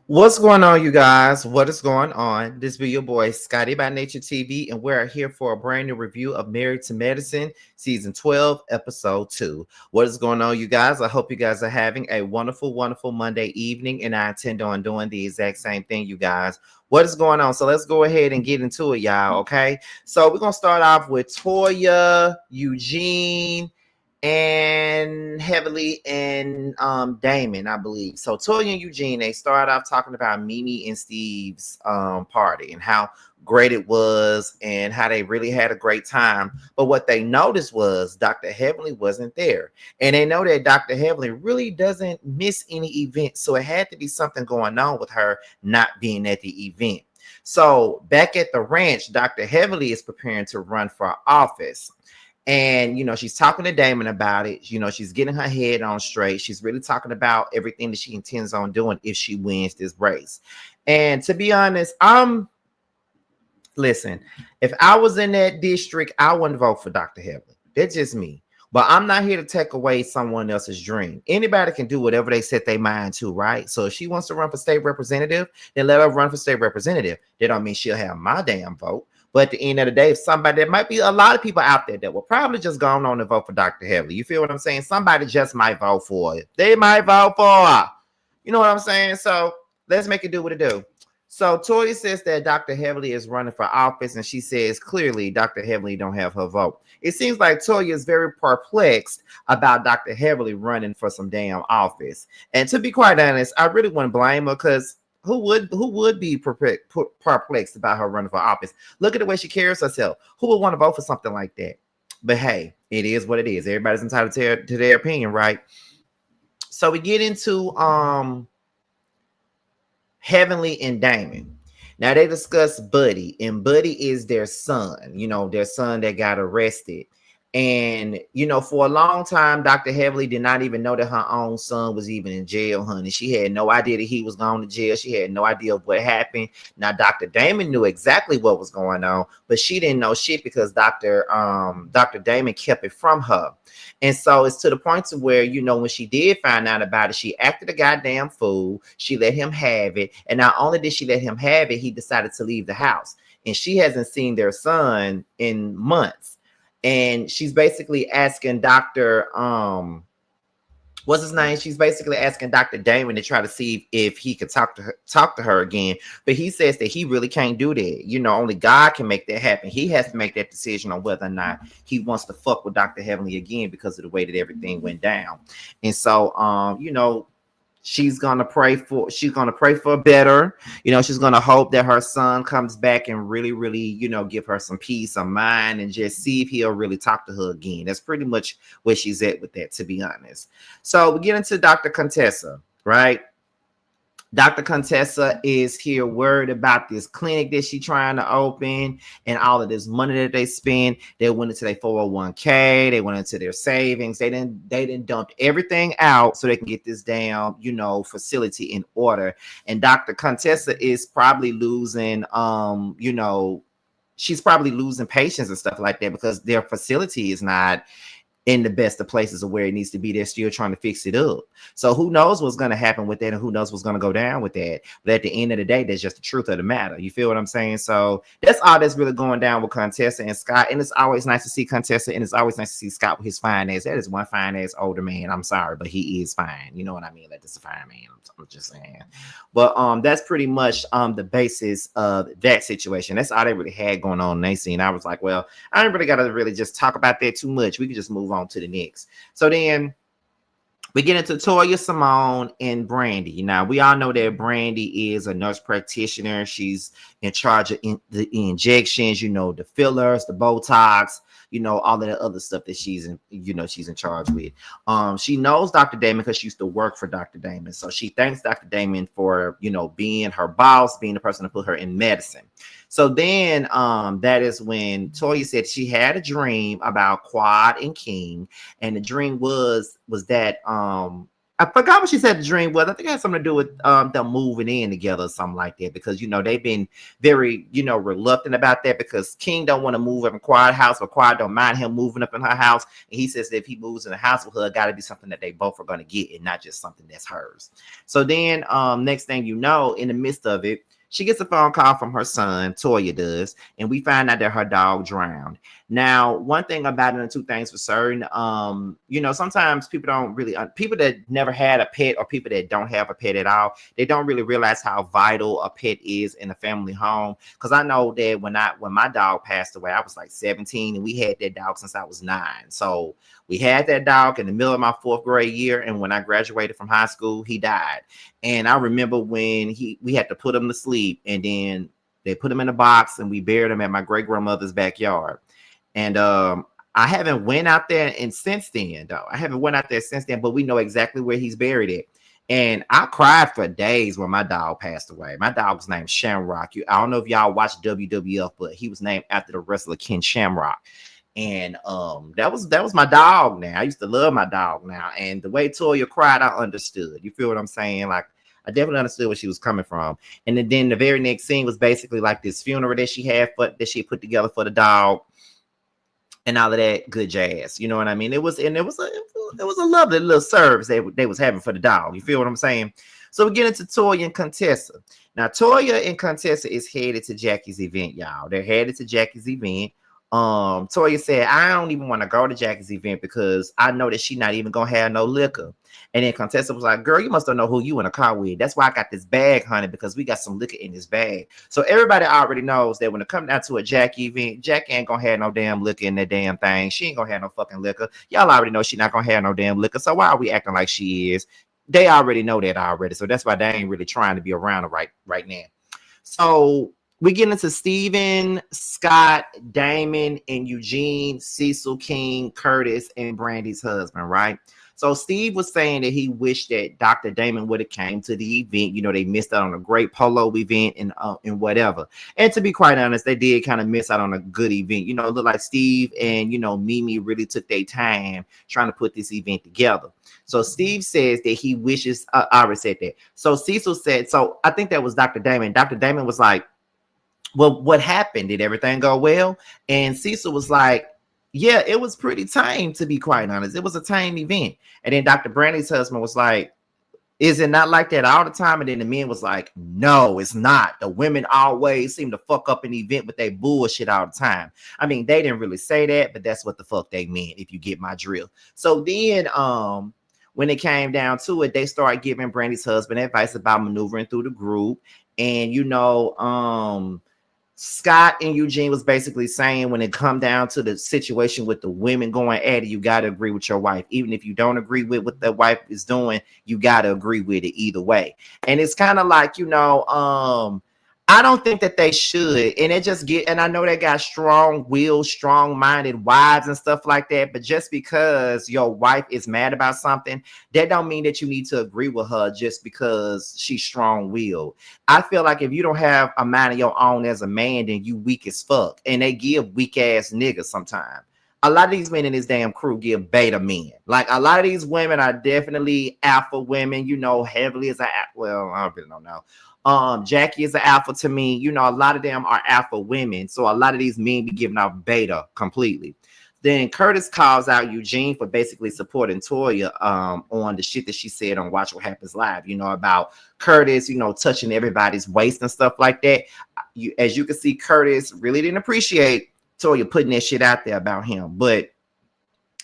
What's going on, you guys? What is going on? This be your boy Scotty by Nature TV, and we're here for a brand new review of Married to Medicine, Season 12, Episode 2. What is going on, you guys? I hope you guys are having a wonderful, wonderful Monday evening, and I intend on doing the exact same thing, you guys. What is going on? So let's go ahead and get into it, y'all, okay? So we're going to start off with Toya, Eugene, and heavily in Damon, I believe. So Toya and Eugene, they started off talking about Mimi and Steve's party and how great it was and how they really had a great time. But what they noticed was Dr. Heavenly wasn't there. And they know that Dr. Heavenly really doesn't miss any events. So it had to be something going on with her not being at the event. So back at the ranch, Dr. Heavenly is preparing to run for office. And she's talking to Damon about it. She's getting her head on straight. She's really talking about everything that she intends on doing if she wins this race. And to be honest, listen, if I was in that district, I wouldn't vote for Dr. Heavenly. That's just me. But I'm not here to take away someone else's dream. Anybody can do whatever they set their mind to, right? So if she wants to run for state representative, then let her run for state representative. That don't mean she'll have my damn vote. But at the end of the day, if somebody, there might be a lot of people out there that will probably just go on and vote for Dr. Heavenly. You feel what I'm saying? Somebody just might vote for it. They might vote for her. You know what I'm saying? So let's make it do what it do. So Toya says that Dr. Heavenly is running for office, and she says clearly Dr. Heavenly don't have her vote. It seems like Toya is very perplexed about Dr. Heavenly running for some damn office. And to be quite honest, I really wouldn't blame her because who would be perplexed about her running for office? Look at the way she carries herself. Who would want to vote for something like that? But hey, it is what it is. Everybody's entitled to their opinion, right? So we get into Heavenly and Damon. Now they discuss Buddy, and Buddy is their son, their son that got arrested. And for a long time, Dr. Heavenly did not even know that her own son was even in jail, honey. She had no idea that he was going to jail. She had no idea of what happened. Now, Dr. Damon knew exactly what was going on, but she didn't know shit because Dr. Damon kept it from her. And so it's to the point to where, when she did find out about it, she acted a goddamn fool. She let him have it. And not only did she let him have it, he decided to leave the house. And she hasn't seen their son in months. And she's basically asking what's his name? She's basically asking Dr. Damon to try to see if he could talk to her again. But he says that he really can't do that. Only God can make that happen. He has to make that decision on whether or not he wants to fuck with Dr. Heavenly again because of the way that everything went down. And so she's gonna pray for better. She's gonna hope that her son comes back and really, really, give her some peace of mind and just see if he'll really talk to her again. That's pretty much where she's at with that, to be honest. So we get into Dr. Contessa, right? Dr. Contessa is here worried about this clinic that she's trying to open and all of this money that they spend. They went into their 401k, they went into their savings, they didn't dump everything out so they can get this damn, facility in order. And Dr. Contessa is probably losing she's probably losing patients and stuff like that because their facility is not in the best of places of where it needs to be. They're still trying to fix it up. So who knows what's going to happen with that and who knows what's going to go down with that. But at the end of the day, that's just the truth of the matter. You feel what I'm saying? So that's all that's really going down with Contessa and Scott. And it's always nice to see Contessa and it's always nice to see Scott with his fine ass. That is one fine ass older man. I'm sorry, but he is fine. You know what I mean? Like, that's a fine man. I'm just saying. But that's pretty much the basis of that situation. That's all they really had going on in that scene. I was like, well, I ain't really got to really just talk about that too much. We can just move on to the next. So then we get into Toya, Simone, and Brandy. Now, we all know that Brandy is a nurse practitioner. She's in charge of the injections, the fillers, the Botox, all of the other stuff that she's in charge with. She knows Dr. Damon because she used to work for Dr. Damon. So she thanks Dr. Damon for, being her boss, being the person to put her in medicine. So then that is when Toya said she had a dream about Quad and King. And the dream was that I forgot what she said the dream was. I think it had something to do with them moving in together or something like that, because they've been very reluctant about that, because King don't want to move up in Quad house, but Quad don't mind him moving up in her house. And he says that if he moves in the house with her, it got to be something that they both are going to get and not just something that's hers. So then next thing you know, in the midst of it, she gets a phone call from her son, Toya does, and we find out that her dog drowned. Now, one thing about it, and two things for certain, sometimes people don't really, people that never had a pet or people that don't have a pet at all, they don't really realize how vital a pet is in a family home. Because I know that when my dog passed away, I was like 17, and we had that dog since I was 9. So we had that dog in the middle of my 4th grade year, and when I graduated from high school, he died. And I remember when we had to put him to sleep, and then they put him in a box, and we buried him at my great grandmother's backyard. And I haven't went out there and since then, though. I haven't went out there since then, but we know exactly where he's buried at. And I cried for days when my dog passed away. My dog was named Shamrock. I don't know if y'all watch WWF, but he was named after the wrestler Ken Shamrock. And that was my dog. Now I used to love my dog now, and the way Toya cried, I understood. You feel what I'm saying? Like, I definitely understood where she was coming from. And then the very next scene was basically like this funeral that she had that she put together for the dog and all of that good jazz. You know what I mean? It was a lovely little service they was having for the dog. You feel what I'm saying? So we get into Toya and Contessa. Now Toya and Contessa is headed to Jackie's event, y'all. They're headed to Jackie's event. Toya said, I don't even want to go to Jackie's event because I know that she not even gonna have no liquor. And then Contessa was like, girl, you must don't know who you in a car with. That's why I got this bag, honey, because we got some liquor in this bag. So everybody already knows that when it comes down to a Jackie event, Jackie ain't gonna have no damn liquor in that damn thing. She ain't gonna have no fucking liquor. Y'all already know she not gonna have no damn liquor. So why are we acting like she is? They already know that already. So that's why they ain't really trying to be around her right now. So we get into Steven, Scott, Damon, and Eugene, Cecil, King, Curtis, and Brandy's husband, right? So Steve was saying that he wished that Dr. Damon would have came to the event. They missed out on a great polo event and whatever. And to be quite honest, they did kind of miss out on a good event. It looked like Steve and, Mimi really took their time trying to put this event together. So Steve says that he wishes, I already said that. So Cecil said, so I think that was Dr. Damon. Dr. Damon was like, well, what happened? Did everything go well? And Cecil was like, yeah, it was pretty tame, to be quite honest. It was a tame event. And then Dr. Brandy's husband was like, is it not like that all the time? And then the men was like, no, it's not. The women always seem to fuck up an event with their bullshit all the time. I mean, they didn't really say that, but that's what the fuck they meant, if you get my drill. So then when it came down to it, they started giving Brandy's husband advice about maneuvering through the group. And Scott and Eugene was basically saying when it come down to the situation with the women going at it, you got to agree with your wife. Even if you don't agree with what the wife is doing, you got to agree with it either way. And it's kind of like, I don't think that they should. And and I know they got strong-willed, strong-minded wives and stuff like that. But just because your wife is mad about something, that don't mean that you need to agree with her just because she's strong-willed. I feel like if you don't have a mind of your own as a man, then you weak as fuck. And they give weak-ass niggas sometimes. A lot of these men in this damn crew give beta men. Like, a lot of these women are definitely alpha women, heavily as well, I really don't know. Jackie is an alpha to me. A lot of them are alpha women. So a lot of these men be giving out beta completely. Then Curtis calls out Eugene for basically supporting Toya on the shit that she said on Watch What Happens Live, about Curtis, touching everybody's waist and stuff like that. As you can see, Curtis really didn't appreciate Toya putting that shit out there about him. But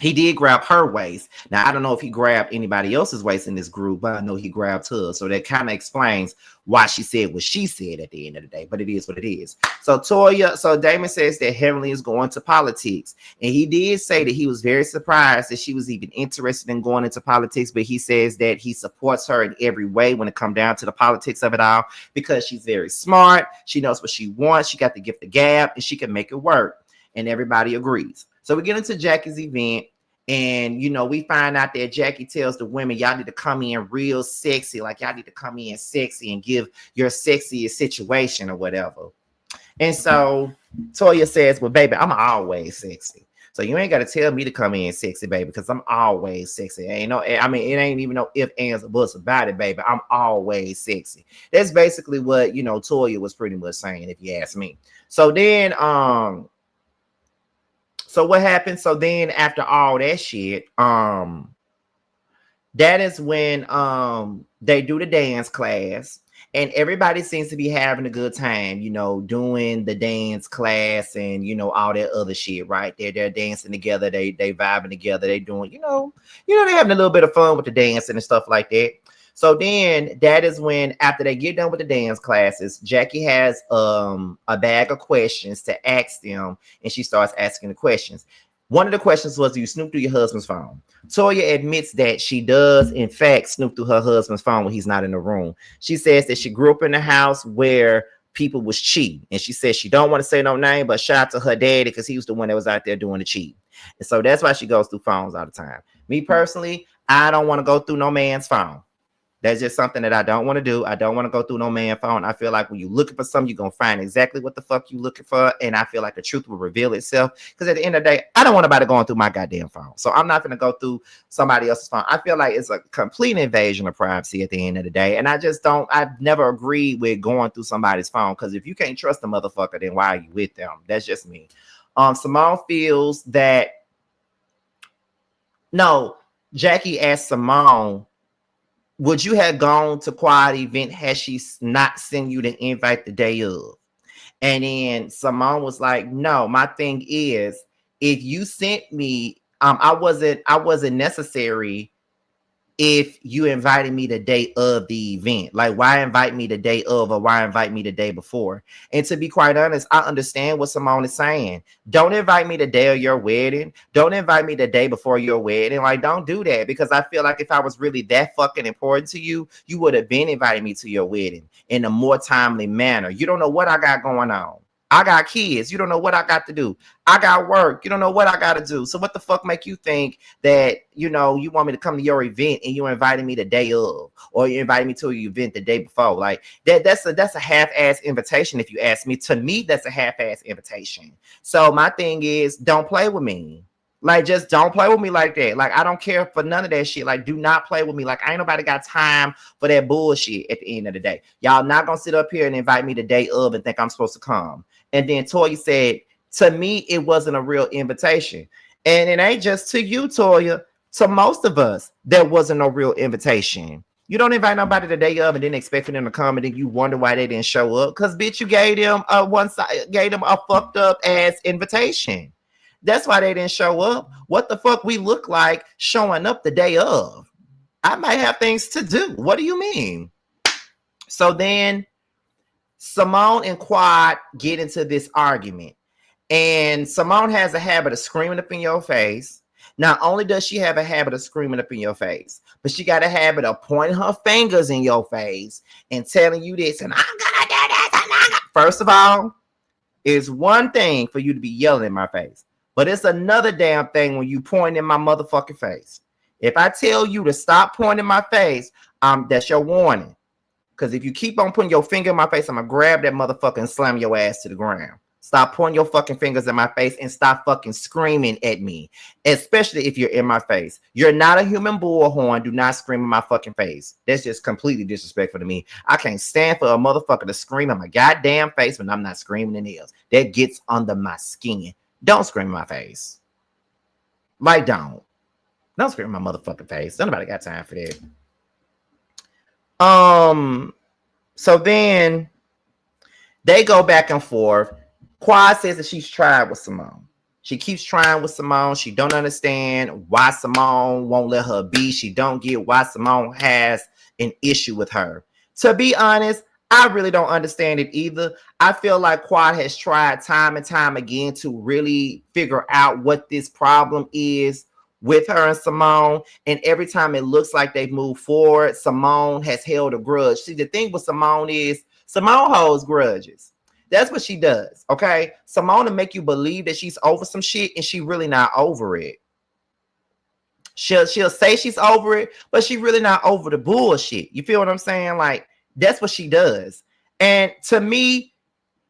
he did grab her waist. Now, I don't know if he grabbed anybody else's waist in this group, but I know he grabbed hers. So that kind of explains why she said what she said at the end of the day. But it is what it is. So Damon says that Heavenly is going to politics. And he did say that he was very surprised that she was even interested in going into politics. But he says that he supports her in every way when it comes down to the politics of it all, because she's very smart. She knows what she wants. She got the gift of gab, and she can make it work. And everybody agrees. So we get into Jackie's event, and we find out that Jackie tells the women, y'all need to come in real sexy, like y'all need to come in sexy and give your sexiest situation or whatever. And so Toya says, well, baby, I'm always sexy. So you ain't got to tell me to come in sexy, baby, because I'm always sexy. Ain't no, I mean, it ain't even no if, ands, or buts about it, baby. I'm always sexy. That's basically what, Toya was pretty much saying, if you ask me. So then, so what happened? So then after all that shit, that is when they do the dance class, and everybody seems to be having a good time, doing the dance class and all that other shit, right? They're dancing together, they vibing together, they doing, they having a little bit of fun with the dancing and stuff like that. So then that is when, after they get done with the dance classes, Jackie has a bag of questions to ask them, and she starts asking the questions. One of the questions was, do you snoop through your husband's phone? Toya admits that she does, in fact, snoop through her husband's phone when he's not in the room. She says that she grew up in a house where people was cheating. And she says she don't want to say no name, but shout out to her daddy because he was the one that was out there doing the cheating. And so that's why she goes through phones all the time. Me personally, I don't want to go through no man's phone. That's just something that I don't want to do. I don't want to go through no man's phone. I feel like when you're looking for something, you're going to find exactly what the fuck you're looking for. And I feel like the truth will reveal itself. Because at the end of the day, I don't want nobody going through my goddamn phone. So I'm not going to go through somebody else's phone. I feel like it's a complete invasion of privacy at the end of the day. And I've never agreed with going through somebody's phone. Because if you can't trust the motherfucker, then why are you with them? That's just me. Simone feels that, no, Jackie asked Simone, would you have gone to Quad event had she not sent you the invite the day of? And then Simone was like, no, my thing is, if you sent me, I wasn't necessary if you invited me the day of the event. Like, why invite me the day of, or why invite me the day before? And to be quite honest, I understand what Simone is saying. Don't invite me the day of your wedding. Don't invite me the day before your wedding. Like, don't do that, because I feel like if I was really that fucking important to you, you would have been inviting me to your wedding in a more timely manner. You don't know what I got going on. I got kids. You don't know what I got to do. I got work. You don't know what I got to do. So what the fuck make you think that, you want me to come to your event and you invited me the day of, or you invited me to your event the day before? Like that's a half-ass invitation. If you ask me, to me, that's a half-ass invitation. So my thing is, don't play with me. Like, just don't play with me like that. Like, I don't care for none of that shit. Like, do not play with me. Like, ain't nobody got time for that bullshit at the end of the day. Y'all not gonna sit up here and invite me the day of and think I'm supposed to come. And then Toya said, to me, it wasn't a real invitation. And it ain't just to you, Toya. To most of us, there wasn't no real invitation. You don't invite nobody the day of and then expecting them to come, and then you wonder why they didn't show up. Because, bitch, you gave them a fucked up ass invitation. That's why they didn't show up. What the fuck we look like showing up the day of? I might have things to do. What do you mean? So then Simone and Quad get into this argument. And Simone has a habit of screaming up in your face. Not only does she have a habit of screaming up in your face, but she got a habit of pointing her fingers in your face and telling you this, and I'm gonna do this, and I'm gonna... First of all, it's one thing for you to be yelling in my face, but it's another damn thing when you point in my motherfucking face. If I tell you to stop pointing in my face, that's your warning. Because if you keep on putting your finger in my face, I'm going to grab that motherfucker and slam your ass to the ground. Stop pointing your fucking fingers in my face and stop fucking screaming at me, especially if you're in my face. You're not a human bullhorn. Do not scream in my fucking face. That's just completely disrespectful to me. I can't stand for a motherfucker to scream in my goddamn face when I'm not screaming in theirs. That gets under my skin. Don't scream in my face. Like, don't scream in my motherfucking face. Nobody got time for that. So then they go back and forth. Quad says that she's tried with Simone. She keeps trying with Simone. She don't understand why Simone won't let her be. She don't get why Simone has an issue with her. To be honest, I really don't understand it either. I feel like Quad has tried time and time again to really figure out what this problem is with her and Simone. And every time it looks like they've moved forward, Simone has held a grudge. See, the thing with Simone is Simone holds grudges. That's what she does, okay? Simone will make you believe that she's over some shit, and she really not over it. She'll say she's over it, but she really not over the bullshit. You feel what I'm saying? Like, that's what she does. And to me,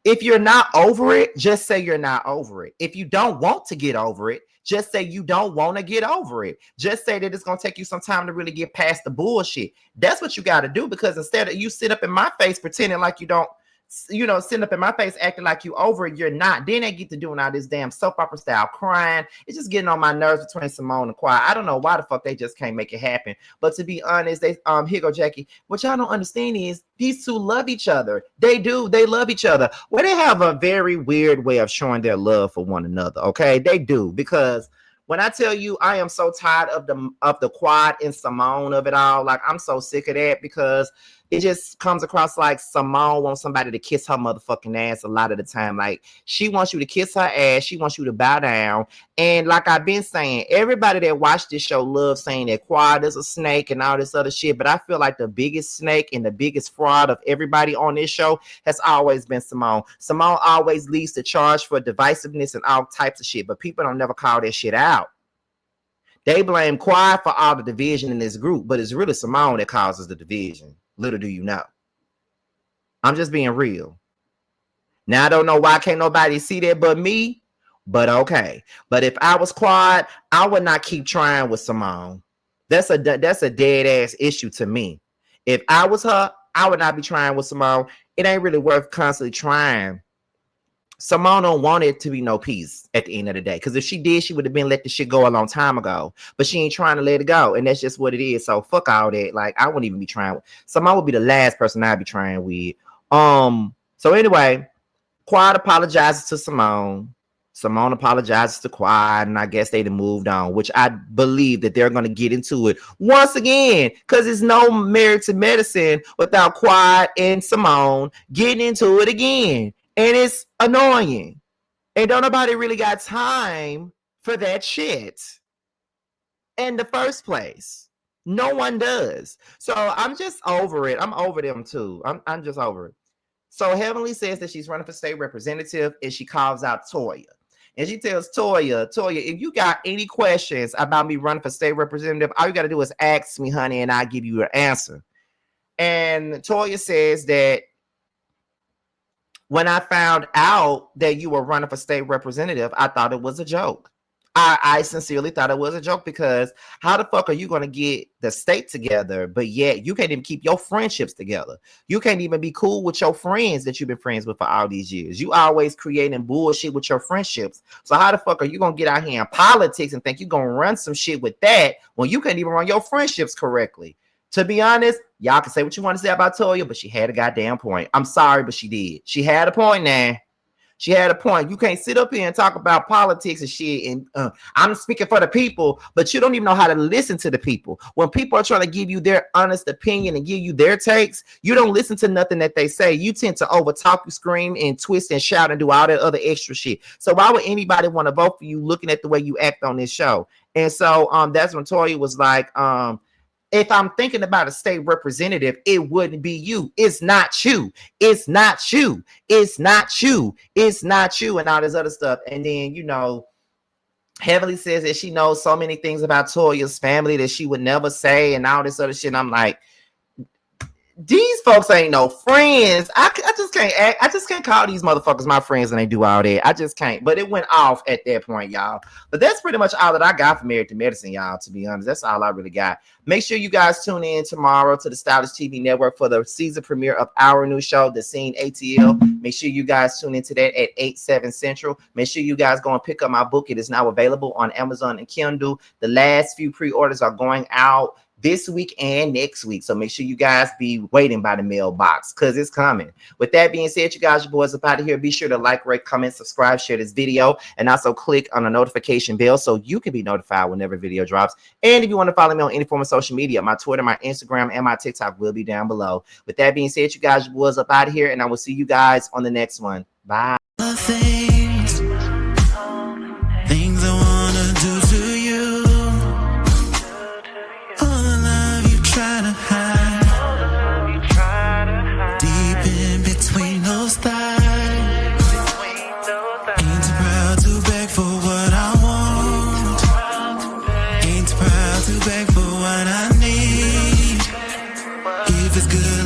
if you're not over it, just say you're not over it. If you don't want to get over it, Just say you don't want to get over it. Just say that it's going to take you some time to really get past the bullshit. That's what you got to do, because instead of you sit up in my face pretending like you don't, sitting up in my face acting like you over it, you're not. Then they get to doing all this damn soap opera style crying. It's just getting on my nerves between Simone and Quad. I don't know why the fuck they just can't make it happen. But to be honest, they here go Jackie. What y'all don't understand is these two love each other. They do. They love each other. Well, they have a very weird way of showing their love for one another. Okay, they do, because when I tell you I am so tired of the Quad and Simone of it all, like I'm so sick of that, because it just comes across like Simone wants somebody to kiss her motherfucking ass a lot of the time. Like, she wants you to kiss her ass. She wants you to bow down. And like I've been saying, everybody that watched this show loves saying that Quad is a snake and all this other shit. But I feel like the biggest snake and the biggest fraud of everybody on this show has always been Simone. Simone always leads the charge for divisiveness and all types of shit. But people don't never call that shit out. They blame Quad for all the division in this group, but it's really Simone that causes the division. Little do you know. I'm just being real. Now, I don't know why can't nobody see that but me, but okay. But if I was Quad, I would not keep trying with Simone. That's a dead ass issue to me. If I was her, I would not be trying with Simone. It ain't really worth constantly trying. Simone don't want it to be no peace at the end of the day. Because if she did, she would have been let the shit go a long time ago. But she ain't trying to let it go. And that's just what it is. So fuck all that. Like, I wouldn't even be trying with. Simone would be the last person I'd be trying with. So anyway, Quad apologizes to Simone. Simone apologizes to Quad, and I guess they'd have moved on, which I believe that they're going to get into it once again, because it's no Married to Medicine without Quad and Simone getting into it again. And it's annoying. And don't nobody really got time for that shit in the first place. No one does. So I'm just over it. I'm over them too. I'm just over it. So Heavenly says that she's running for state representative, and she calls out Toya. And she tells Toya, if you got any questions about me running for state representative, all you got to do is ask me, honey, and I'll give you an answer. And Toya says that when I found out that you were running for state representative, I thought it was a joke. I sincerely thought it was a joke, because how the fuck are you going to get the state together, but yet you can't even keep your friendships together? You can't even be cool with your friends that you've been friends with for all these years. You always creating bullshit with your friendships. So how the fuck are you going to get out here in politics and think you're going to run some shit with that when you can't even run your friendships correctly? To be honest, y'all can say what you want to say about Toya, but she had a goddamn point. I'm sorry, but she did. She had a point now. She had a point. You can't sit up here and talk about politics and shit. And I'm speaking for the people, but you don't even know how to listen to the people. When people are trying to give you their honest opinion and give you their takes, you don't listen to nothing that they say. You tend to overtalk, you scream and twist and shout and do all that other extra shit. So why would anybody want to vote for you looking at the way you act on this show? And so that's when Toya was like, if I'm thinking about a state representative, it wouldn't be you. It's not you. It's not you. It's not you. It's not you, and all this other stuff. And then, Heavenly says that she knows so many things about Toya's family that she would never say, and all this other shit. And I'm like, these folks ain't no friends. I just can't act. I just can't call these motherfuckers my friends and they do all that. I just can't. But it went off at that point, y'all. But that's pretty much all that I got for Married to Medicine, y'all, to be honest. That's all I really got. Make sure you guys tune in tomorrow to the Stylish TV Network for the season premiere of our new show, The Scene ATL. Make sure you guys tune into that at 8/7 Central. Make sure you guys go and pick up my book. It is now available on Amazon and Kindle. The last few pre-orders are going out this week and next week. So make sure you guys be waiting by the mailbox, because it's coming. With that being said, you guys, your boys up out of here. Be sure to like, rate, comment, subscribe, share this video, and also click on the notification bell so you can be notified whenever video drops. And if you want to follow me on any form of social media, my Twitter, my Instagram, and my TikTok will be down below. With that being said, you guys, your boys up out of here, and I will see you guys on the next one. Bye. Things I wanna do to you. Try to hide deep in between those thighs. Ain't too proud to beg for what I want. Ain't too proud to beg for what I need. If it's good,